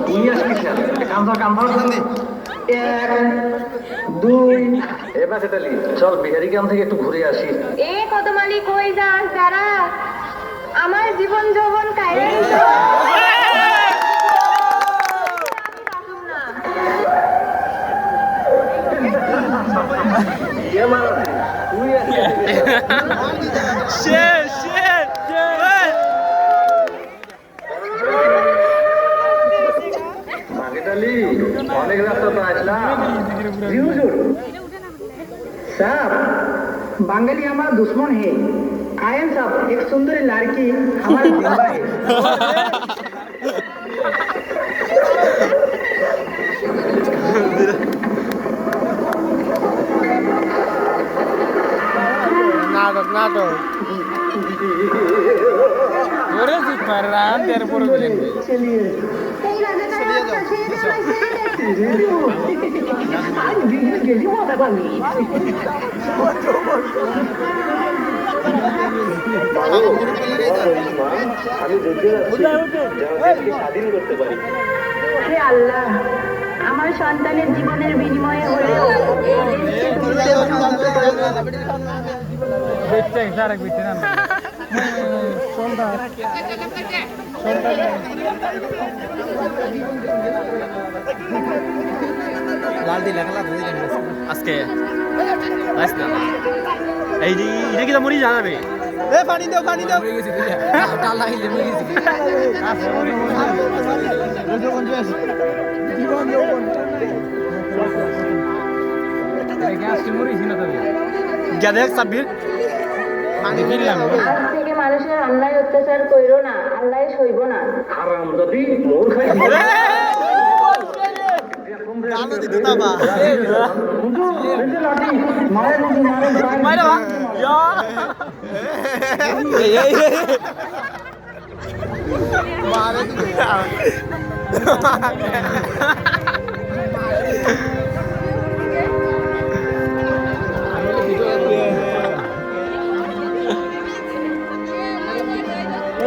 তুই আসবি কামধর কামধর 1 2 এবার সেটালি চল বিহারি গ্রাম থেকে একটু ঘুরে আসি। এ কদমালি কই যাস দাঁড়া, আমার জীবন যৌবন কাইরে নিছো। তুই অনেক রাস্তা তো আসলাম। साहब बंगाली हमारा दुश्मन है। आयन साहब एक सुंदर लड़की हमारे जिम्मा है। नाटक नाटक चलिए आज दिन गेली माता पानी আমি দেখতে যাচ্ছি যেন স্বাধীন করতে পারি। হে আল্লাহ, আমার সন্তানের জীবনের বিনিময়ে হলেও এই দেশকে তুমি সেবা করতে আজকে এই যে এটা কি মরি জানাবে এ পানি দাও মরে গেছি ডাল লাগিলে মরে গেছি জীবন যৌবন এটা আজকে মরিছি না তবে যা দেখ সাব্বির পানি কিনলাম। আজ থেকে মানুষের অন্যায় অত্যাচার কইরো না, আল্লাহ সইব না। হারামজাদি মোর খাই আলো দিতে দাবা मारे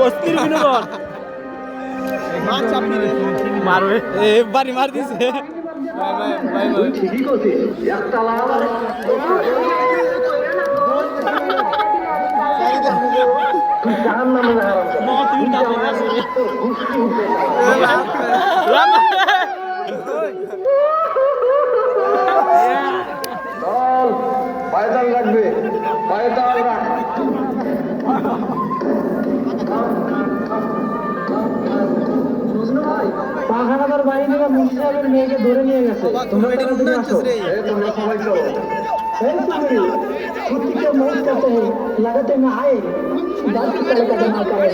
অস্থির বিনোদন মারবে এ বাড়ি মার দিছে ঠিকই করছিস একটা লাভ তুই কার নামে পায়তাল রাখবে পায়তাল রাখ। পাখানাদার বাড়ি থেকে মুন্সি সাহেবের মেয়েকে ধরে নিয়ে গেছে। তোমরা তাড়াতাড়ি আসো। তোমরা সবাই চলো। खुद मौत करते हैं लगाते में आए बाकी चले का जमा करें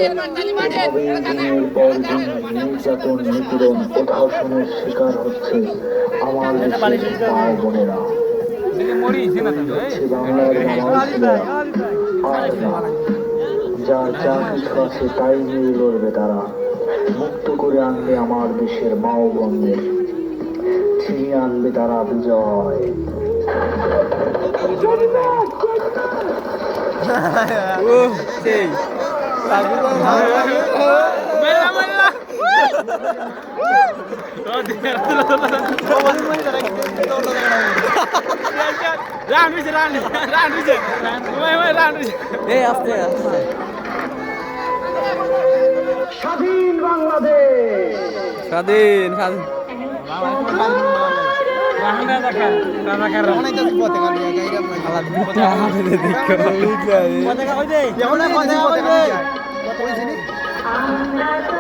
নির্যাতন নিপীড়ন প্রশাসনের শিকার হচ্ছে আমার দেশের মা বোনেরা। যার যা কিছু আছে তাই নিয়ে লড়বে তারা। মুক্ত করে আনবে আমার দেশের মা ও বোনদের, ছিনিয়ে আনবে তারা বিজয়। সেই স্বাধীন বাংলাদেশ স্বাধীন স্বাধীন আমরা